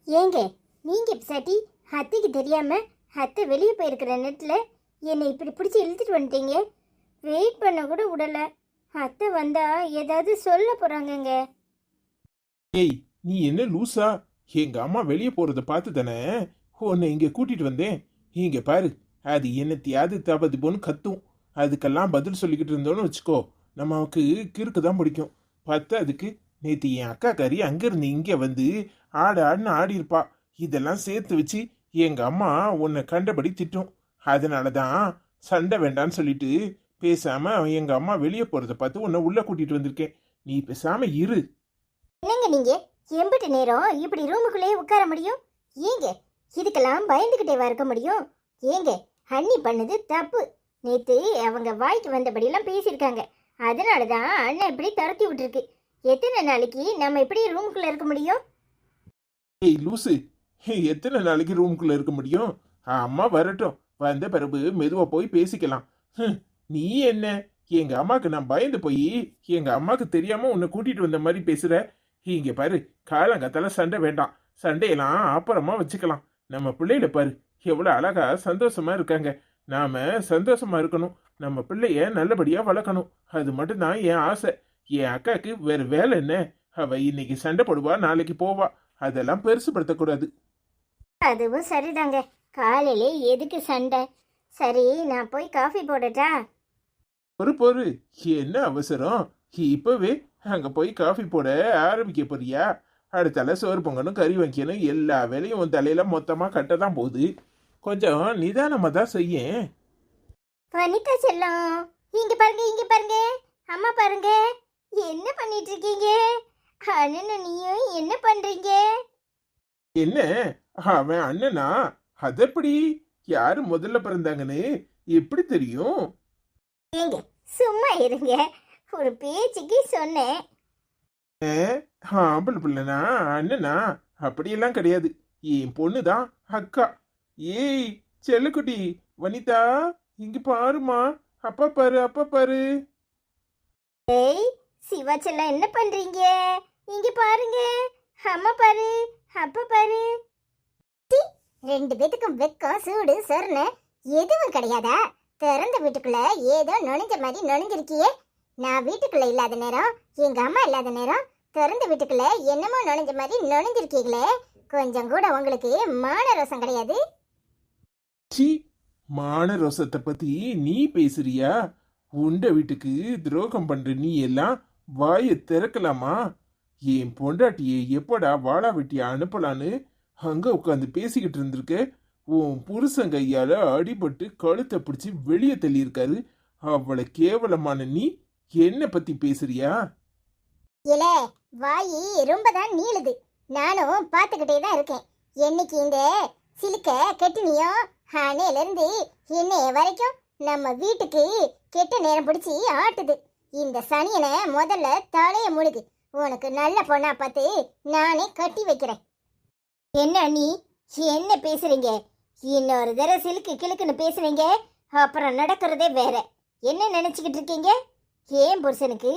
ஏங்க நீங்க சட்டி அத்தைக்கு தெரியாம அத்தை வெளியே போயிருக்கிற நேரத்தில் என்னை இப்படி பிடிச்சி இழுத்துட்டு வந்துட்டீங்க. வெயிட் பண்ண கூட விடல. அத்தை வந்தா ஏதாவது சொல்ல போறாங்கங்க. ஏய், நீ என்ன லூசா? எங்க அம்மா வெளியே போறத பார்த்து தானே உன்னை இங்க கூட்டிட்டு வந்தேன். இங்க பாரு, அது என்னத்தையாவது தபதி போன்னு கத்தும். அதுக்கெல்லாம் பதில் சொல்லிக்கிட்டு இருந்தோன்னு வச்சுக்கோ, நமக்கு கிறுக்கு தான் பிடிக்கும். அதுக்கு நேத்து என் அக்கா கறி அங்கிருந்து இங்க வந்து ஆடுன்னு ஆடி இருப்பா. இதெல்லாம் சேர்த்து வச்சு எங்க அம்மா உன்னை கண்டபடி திட்டும். அதனாலதான் சண்டை வேண்டான்னு சொல்லிட்டு பேசாம எங்க அம்மா வெளியே போறத பார்த்து உன்னை உள்ள கூட்டிட்டு வந்திருக்கேன். நீ பேசாம இரு. என்னங்க நீங்க எம்பிட்டு நேரம் இப்படி ரூமுக்குள்ளேயே உட்கார முடியும்? ஏங்க இதுக்கெல்லாம் பயந்துகிட்டேவா இருக்க முடியும்? ஏங்க அண்ணி பண்ணது தப்பு. நேத்து அவங்க வாய்க்கு வந்தபடியெல்லாம் பேசியிருக்காங்க. அதனாலதான் அண்ணன் இப்படி துரத்தி விட்டுருக்கு. எத்தனை நாளைக்கு நம்ம இப்படி ரூமுக்குள்ள இருக்க முடியும்? ஏய் லூசு, எத்தனை நாளைக்கு ரூமுக்குள்ள இருக்க முடியும்? அம்மா வரட்டும், வந்த பிறகு மெதுவா போய் பேசிக்கலாம். நீ என்ன எங்க அம்மாக்கு நான் பயந்து போய் எங்க அம்மாக்கு தெரியாம உன்னை கூட்டிட்டு வந்த மாதிரி பேசுற. இங்க பாரு, காலங்கத்தால சண்டை வேண்டாம். சண்டையெல்லாம் அப்புறமா வச்சுக்கலாம். நம்ம பிள்ளையில பாரு, எவ்வளவு அழகா சந்தோஷமா இருக்காங்க. நாம சந்தோஷமா இருக்கணும். நம்ம பிள்ளைய நல்லபடியா வளர்க்கணும். அது மட்டும்தான் என் ஆசை. என் அக்காக்கு வேற வேலை என்ன? அவ இன்னைக்கு சண்டை போடுவா, நாளைக்கு போவா. அதெல்லாம் பெருசுபடுத்தக்கூடாது. அதுவும் சரிதாங்க. காலையிலே எதுக்கு சண்டை? சரி, நான் போய் காஃபி போடட்டா? பொறு, என்ன அவசரம்? இப்பவே அங்க போய் காஃபி போட ஆரம்பிக்க போறியா? அடுத்தால சோறு பொங்கணும், கறி வைக்கணும், எல்லா வேலையும் உன் தலையில மொத்தமா கட்டதான் போகுது. கொஞ்சம் நிதானமா தான் செய்ய. வனிதா செல்லம், இங்க பாருங்க, இங்க பாருங்க, அம்மா பாருங்க, என்ன பண்ணிட்டு இருக்கீங்க? அண்ணன் நீயும் என்ன பண்றீங்க? என்ன அவன் அண்ணனா? அதப்படி யாரு முதல்ல பிறந்தாங்கன்னு எப்படி தெரியும்? ஏங்க சும்மா இருங்க, ஒரு பேச்சுக்கு சொன்னேன். ஆம்பளை பிள்ளைனா அண்ணனா? அப்படியெல்லாம் கிடையாது. என் பொண்ணுதான் அக்கா. ஏய் செல்லுக்குட்டி, வனிதா இங்க பாருமா. அப்பா பாரு, அப்பா பாரு. ஏய் சிவா செல்லம், என்ன பண்றீங்க? இங்க பாருங்க, அம்மா பாரு, அப்பா பாரு. ரெண்டு பேத்துக்கும் வெக்கம் சூடு சொர்ணு எதுவும் கிடையாதா? திறந்த வீட்டுக்குள்ள ஏதோ நுழைஞ்ச மாதிரி நுழைஞ்சிருக்கியே. நான் வீட்டுக்குள்ள இல்லாத நேரம், எங்க அம்மா இல்லாத நேரம் திறந்த வீட்டுக்குள்ள என்னமோ நுழைஞ்ச மாதிரி நுழைஞ்சிருக்கீங்களே. கொஞ்சம் கூட உங்களுக்கு மான ரோசம் கிடையாது? மான ரோசத்தை பத்தி நீ பேசுறியா? உண்ட வீட்டுக்கு துரோகம் பண்ற நீ எல்லாம் வாயை திறக்கலாமா? என் பொண்டாட்டியை எப்படா வாழா வெட்டியா அனுப்பலான்னு அங்க உட்காந்து பேசிக்கிட்டு இருந்திருக்க. உன் புருஷன் கையால அடிபட்டு கழுத்தை பிடிச்சி வெளியே தள்ளியிருக்காரு. அவளை கேவலமான நீ என்ன பத்தி பேசுறியா? இல்ல, வாயி ரொம்ப தான் நீளுது. நானும் பார்த்துக்கிட்டே தான் இருக்கேன். என்னைக்கு இந்த சிலுக்க கெட்டினியோ அன்னையில இருந்து இன்னைய வரைக்கும் நம்ம வீட்டுக்கு கெட்ட நேரம் பிடிச்சி ஆட்டுது. இந்த சனியனை முதல்ல தலைய முழுகு. உனக்கு நல்ல பொண்ணா பார்த்து நானே கட்டி வைக்கிறேன். என்ன நீ என்ன பேசுறீங்க? இன்னொரு தடவை சிலுக்கு கிழக்குன்னு பேசுறீங்க, அப்புறம் நடக்கிறதே வேற. என்ன நினைச்சுக்கிட்டு இருக்கீங்க? ஏன் புருஷனுக்கு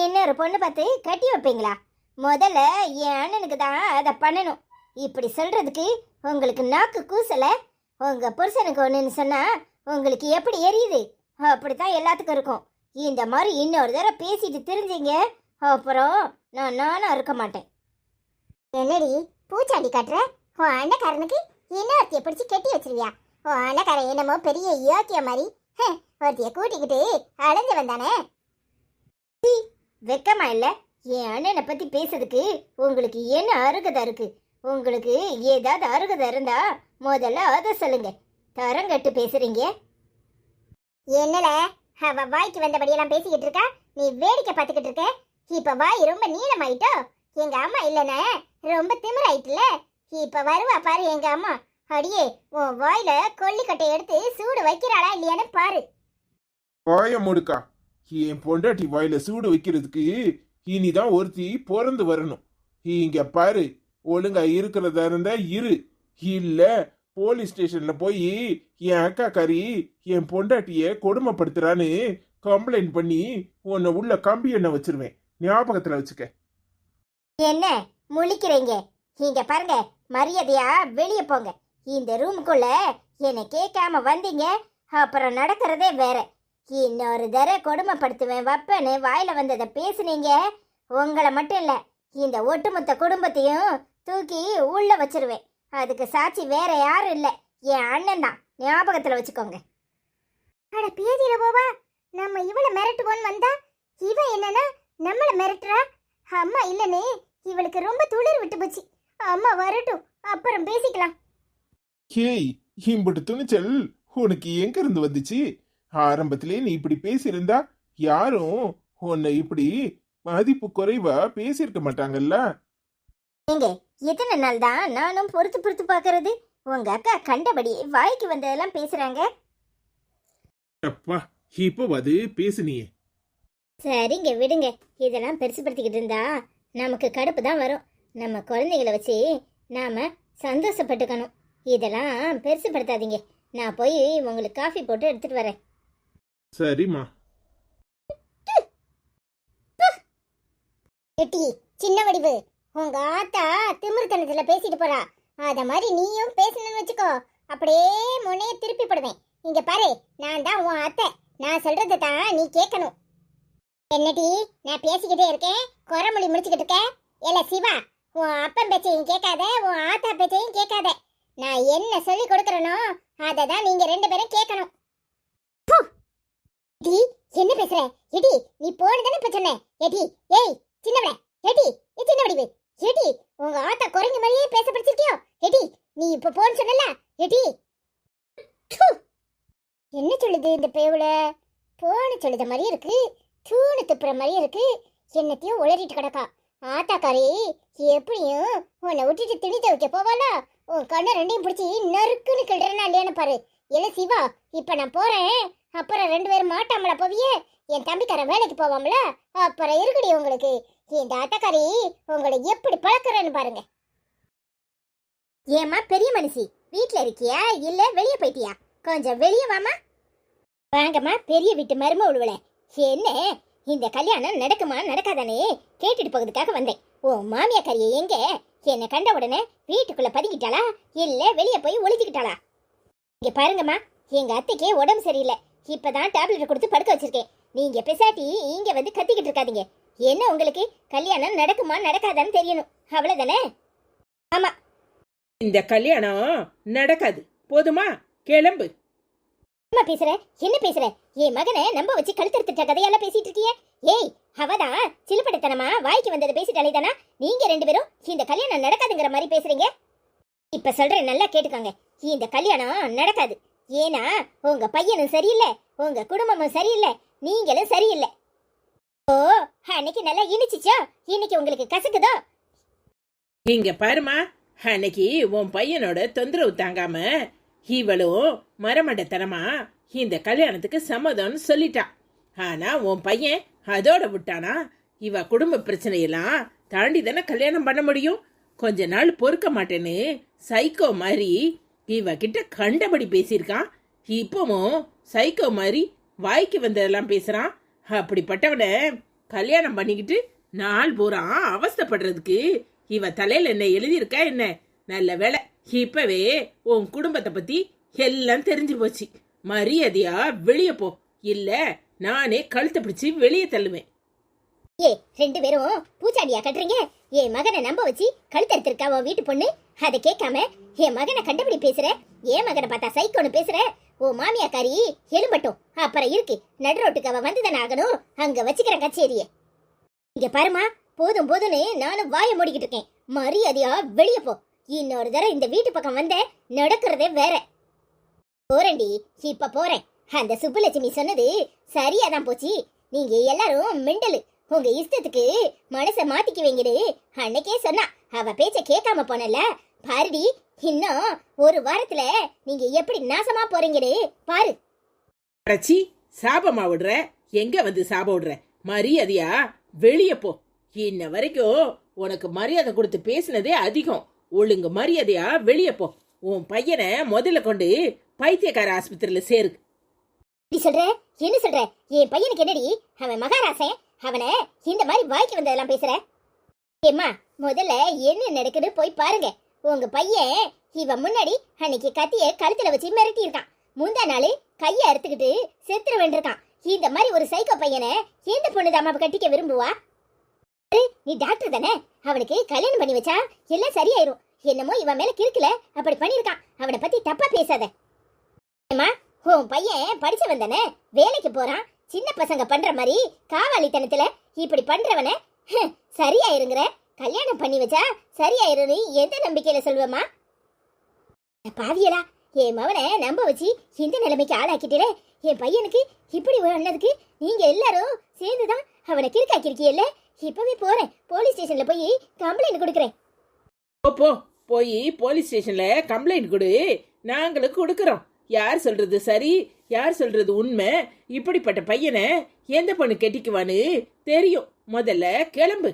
இன்னொரு பொண்ணு பார்த்து கட்டி வைப்பீங்களா? முதல்ல என் அண்ணனுக்கு தான் அதை பண்ணணும். இப்படி சொல்றதுக்கு உங்களுக்கு நாக்கு கூசல? உங்க புருஷனுக்கு ஒண்ணுன்னு சொன்னா உங்களுக்கு எப்படி எரியுது? அப்படித்தான் எல்லாத்துக்கும் இருக்கும். இந்த மாதிரி இன்னொரு தடவை பேசிட்டு தெரிஞ்சீங்க, அப்புறம் நானும் இருக்க மாட்டேன். என்னடி பூச்சாண்டி காட்டுற? உன் அண்ணக்காரனுக்கு இன்னொருத்திய பிடிச்சி கட்டி வச்சிருவியா? உன் அண்ணக்காரன் என்னமோ பெரிய யோக்கிய மாதிரி ஒருத்திய கூட்டிக்கிட்டு அடைஞ்சு வந்தானே. வெக்கமா இல்ல? என் அண்ணனை பத்தி பேசுறதுக்கு உங்களுக்கு என்ன அருகதை இருக்கு? உங்களுக்கு ஏதாவது அருகதை இருந்தா முதல்ல அதை சொல்லுங்க. தரங்கட்டு பேசுறீங்க. என்னல அவ வாய்க்கு வந்தபடியெல்லாம் பேசிக்கிட்டு இருக்கா, நீ வேடிக்கை பார்த்துக்கிட்டு இருக்க. இப்ப வாய் ரொம்ப நீளமாயிட்டோ? எங்க அம்மா இல்லைன்னா ரொம்ப திமிராயிட்டுல. இப்ப வருவா பாரு எங்க அம்மா. அடியே, உன் வாயில கொல்லிக்கட்டை எடுத்து சூடு வைக்கிறாளா இல்லையான்னு பாரு. வாய முடுக்கா. என் பொண்டாட்டி வாயில சூடு வைக்கிறதுக்கு இனிதான் ஒருத்தி பிறந்து வரணும். இங்க பாரு, ஒழுங்கா இருக்கிறதா இருந்தா இரு, இல்ல போலீஸ் ஸ்டேஷன்ல போய் என் அக்கா கறி என் பொண்டாட்டிய கொடுமைப்படுத்துறான்னு கம்ப்ளைண்ட் பண்ணி உன்னை உள்ள கம்பி எண்ணெய் வச்சிருவேன். ஞாபகத்துல வச்சுக்க. என்ன முழிக்கிறீங்க? இங்க பாருங்க, மரியாதையா வெளியே போங்க. இந்த ரூமுக்குள்ள என்னை கேட்காம வந்தீங்க, அப்புறம் நடக்கிறதே வேற. இன்னொரு தடவை கொடுமைப்படுத்துவேன் வப்பன்னு வாயில வந்ததை பேசுனீங்க, உங்களை மட்டும் இல்ல இந்த ஒட்டுமொத்த குடும்பத்தையும் தூக்கி உள்ள வச்சிருவேன். அதுக்கு சாட்சி வேற யாரும் இல்ல, என் அண்ணன் தான், ஞாபகத்துல வச்சுக்கோங்க. அட பேதியில போவா, நம்ம இவளை மிரட்டுவோன்னு வந்தா இவ என்னன்னா நம்மள மிரட்டுறா. அம்மா இல்லன்னு இவளுக்கு ரொம்ப துளிர் விட்டு போச்சு. அம்மா வரட்டும், அப்புறம் பேசிக்கலாம். ஏய், இம்புட்டு துணிச்சல் உனக்கு எங்க இருந்து வந்துச்சு? ஆரம்பத்திலே நீ இப்படி பேசியிருந்தா யாரும் உன்னை இப்படி மதிப்பு குறைவா பேசியிருக்க மாட்டாங்கல்ல. ஏங்க, எத்தனை நாள் தான் நானும் பொறுத்து பொறுத்து பாக்குறது? உங்க அக்கா கண்டபடி வாய்க்கு வந்ததெல்லாம் பேசுறாங்க. அப்பா, இப்போ அது பேசுனியே. சரிங்க விடுங்க, இதெல்லாம் பெருசுப்படுத்திக்கிட்டு இருந்தா நமக்கு கடுப்பு தான் வரும். நம்ம குழந்தைகளை வச்சு நாம சந்தோஷப்பட்டுக்கணும். இதெல்லாம் பெருசுப்படுத்தாதீங்க. நான் போய் உங்களுக்கு காஃபி போட்டு எடுத்துட்டு வரேன். சரிம்மா. எட்டி சின்ன வடிவு, உங்க ஆத்தா திமிர்த்தனத்துல பேசிட்டு போறா. அத மாதிரி நீயும் பேசணும்னு வச்சுக்கோ, அப்படியே முனைய திருப்பி போடுவேன். இங்க பாரு, நான் தான் உன் அத்தை, நான் சொல்றதை தான் நீ கேட்கணும். என்னடி நான் பேசிக்கிட்டே இருக்கேன், குறமொழி முடிச்சுக்கிட்டு இருக்க? ஏல சிவா, உன் அப்பன் பேச்சையும் கேட்காத, உன் ஆத்தா பேச்சையும் கேட்காத. நான் என்ன சொல்லி கொடுக்கறனோ அதை தான் நீங்க ரெண்டு பேரும் கேட்கணும். டி என்ன பேசுற? எடி நீ போனதானே இப்ப சொன்ன. எடி ஏய் சின்னவளே, எடி சின்ன வடிவு, எடி உங்க ஆத்தா குரங்கு மாதிரியே பேச படிச்சிருக்கியோ? எடி நீ இப்ப போன்னு சொன்னல, எடி என்ன சொல்லுது இந்த பேவுல? போன்னு சொல்லுத மாதிரி இருக்கு, தூணு துப்புற மாதிரி இருக்கு, என்னத்தையும் உளறிட்டு கிடக்கா. ஆத்தாக்காரி எப்படியும் உன்னை விட்டுட்டு துணி துவைக்க போவாளா? உன் கண்ணை ரெண்டையும் பிடிச்சி நறுக்குன்னு கிள்றனா இல்லையான்னு பாரு. இல்ல சிவா, இப்ப நான் போறேன், அப்புறம் ரெண்டு பேரும் மாட்டாமல போவியே, என் தம்பிக்காரன் வேலைக்கு போவாமல, அப்புறம் இருக்குடி உங்களுக்கு. இந்த ஆத்தாக்காரி உங்களை எப்படி பழக்கிறேன்னு பாருங்க. ஏமா பெரிய மனுஷி, வீட்டுல இருக்கியா இல்ல வெளியே போயிட்டியா? கொஞ்சம் வெளியே வாமா. வாங்கம்மா பெரிய வீட்டு மரும உழுவல. என்ன இந்த கல்யாணம் நடக்குமா நடக்காதானே கேட்டுட்டு போகிறதுக்காக வந்தேன். ஓ மாமியாக்காரியை எங்க? என்னை கண்ட உடனே வீட்டுக்குள்ள பதுங்கிட்டாளா இல்ல வெளியே போய் ஒளிஞ்சுக்கிட்டாளா? இங்க பாருங்கம்மா, எங்க அத்தைக்கே உடம்பு சரியில்லை, இப்பதான் டேப்லெட் கொடுத்து படுக்க வச்சிருக்கேன். நீங்க பெசாட்டி இங்க வந்து கத்திக்கிட்டு இருக்காதீங்க. என்ன உங்களுக்கு கல்யாணம் நடக்குமா நடக்காதான்னு தெரியணும், அவ்வளவுதானே? ஆமா, இந்த கல்யாணம் நடக்காது, போதுமா? கிளம்பு. அம்மா பேசுற, என்ன பேசுற? என் மகனை நம்ப வச்சு கழுத்தெடுத்துட்ட கதையெல்லாம் பேசிட்டு இருக்கிய? ஏய், அவதான் சிலுப்படைத்தனமா வாய்க்கு வந்ததை பேசிட்டாலே தானா நீங்க ரெண்டு பேரும் இந்த கல்யாணம் நடக்காதுங்கிற மாதிரி பேசுறீங்க? இப்ப சொல்றேன், நல்லா கேட்டுக்கோங்க, இந்த கல்யாணம் நடக்காது. ஏன்னா உங்க பையனும் சரியில்லை, உங்க குடும்பமும் சரியில்லை, நீங்களும் சரியில்லை. ஓ, அன்னைக்கு நல்லா இனிச்சிச்சோ, இன்னைக்கு உங்களுக்கு கசக்குதோ? இங்க பாருமா, அன்னைக்கு உன் பையனோட தொந்தரவு தாங்காம இவளும் மரமண்டத்தனமா இந்த கல்யாணத்துக்கு சம்மதம்னு சொல்லிட்டா. ஆனா உன் பையன் அதோட விட்டானா? இவ குடும்ப பிரச்சனையெல்லாம் தாண்டி தானே கல்யாணம் பண்ண முடியும். கொஞ்ச நாள் பொறுக்க மாட்டேன்னு சைக்கோ மாதிரி இவ கிட்ட கண்டபடி பேசியிருக்கான். இப்பவும் சைக்கோ மாதிரி வாய்க்கு வந்ததெல்லாம் பேசுறான். அப்படிப்பட்டவனை கல்யாணம் பண்ணிக்கிட்டு நாள் பூரா அவஸ்தைப்படுறதுக்கு இவ தலையில என்ன எழுதியிருக்கா என்ன? நல்ல வேலை, இப்பவே உன் குடும்பத்தை பத்தி எல்லாம் தெரிஞ்சு போச்சு. மரியாதையா வெளியே போ, இல்ல நானே கழுத்தை பிடிச்சி வெளியே தள்ளுவேன். ஏ ரெண்டு பேரும் பூச்சாடியா கட்டுறீங்க? என் மகனை நம்ப வச்சு கழுத்தெடுத்திருக்கா உன் வீட்டு பொண்ணு, அதை கேட்காம என் மகனை கண்டபடி பேசுற. என் மகனை பார்த்தா சைக்கோன்னு பேசுற. ஓ மாமியாக்காரி எலும்பட்டும், அப்புறம் இருக்கு நடு ரோட்டுக்கு அவ வந்துதானே ஆகணும். அங்க வச்சுக்கிறேன் கச்சேரிய. இங்க பாருமா, போதும் போதும்னு நானும் வாயை மூடிக்கிட்டு இருக்கேன். மரியாதையா வெளியே போ. இன்னொரு தடவை இந்த வீட்டு பக்கம் வந்த நடக்கிறதே வேற. போறேன்டி, இப்ப போறேன். அந்த சுப்புலட்சுமி சொன்னது சரியாதான் போச்சு. நீங்க எல்லாரும் மெண்டலு, உங்க இஷ்டத்துக்கு மனச மாத்திக்குவீங்கன்னு அன்னைக்கே சொன்னா. அவ பேச்ச கேட்காம போனல பாருடி, இன்னும் ஒரு வாரத்துல நீங்க எப்படி நாசமா போறீங்கன்னு பாரு. அடச்சி, சாபமா விடுற? எங்க வந்து சாப விடுற? மரியாதையா வெளியே போ. இன்ன வரைக்கும் உனக்கு மரியாதை கொடுத்து பேசினதே அதிகம். ஒழுங்கு மரியாதையா வெளியே போ. உன் பையனை முதல்ல கொண்டு பைத்தியக்கார ஆஸ்பத்திரியில சேரு. சொல்ற என்ன சொல்ற? என் பையனுக்கு என்னடி? அவன் மகாராசன், அவனை இந்த மாதிரி வாய்க்கு வந்ததெல்லாம் பேசுற? ஏம்மா முதல்ல என்ன நடக்குது போய் பாருங்க. உங்க பையன் இவன் முன்னாடி அன்னைக்கு கத்திய கழுத்துல வச்சு மிரட்டி இருக்கான். முந்தா நாள் கையை அறுத்துக்கிட்டு செத்துற வேண்டியிருக்கான். இந்த மாதிரி ஒரு சைக்கோ பையனை எந்த பொண்ணு தாமா கட்டிக்க விரும்புவா? நீ டாக்டர் தானே, அவனுக்கு கல்யாணம் பண்ணி வச்சா எல்லாம் சரியாயிரும். என்னமோ இவன் மேல கிறுக்கல அப்படி பண்ணிருக்கான். அவனை பத்தி தப்பா பேசாத. ஏமா, உன் பையன் படிச்சவன் தானே, வேலைக்கு போறான். சின்ன பசங்க பண்ற மாதிரி காவாலித்தனத்துல இப்படி பண்றவன சரியாயிருங்கிற, கல்யாணம் பண்ணி வச்சா சரியாயிரும் எந்த நம்பிக்கையில சொல்லுவமா? பாவியலா, என் மவனை நம்ப வச்சு இந்த நிலைமைக்கு ஆளாக்கிட்டே. என் பையனுக்கு இப்படி பண்ணதுக்கு நீங்க எல்லாரும் சேர்ந்துதான் அவனை கிறுக்காக்கிருக்கீல்ல. இப்பவே போறேன், போலீஸ் ஸ்டேஷன்ல போய் கம்ப்ளைண்ட் கொடுக்கறேன். போ போய் போலீஸ் ஸ்டேஷன்ல கம்ப்ளைண்ட் கொடு, நாங்களுக்கு கொடுக்கறோம். யார் சொல்றது சரி, யார் சொல்றது உண்மை, இப்படிப்பட்ட பையனை எந்த பொண்ணு கெட்டிக்குவான்னு தெரியும். முதல்ல கிளம்பு.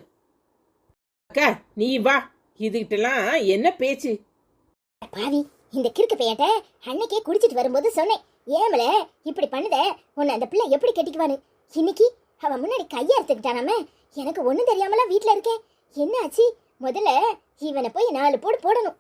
அக்கா நீ வா, இதுகிட்டலாம் என்ன பேச்சு? பாவி, இந்த கிறுக்கு பையட்ட அன்னைக்கே குடிச்சிட்டு வரும்போது சொன்னேன், ஏமல இப்படி பண்ணுத, உன்னை அந்த பிள்ளை எப்படி கெட்டிக்குவான்னு. இன்னைக்கு அவன் முன்னாடி கையறுத்துக்கிட்டானாம. எனக்கு ஒண்ணும் தெரியாமலாம் வீட்டுல இருக்கேன். என்ன ஆச்சு? முதல்ல இவனை போய் 4 போடு போடணும்.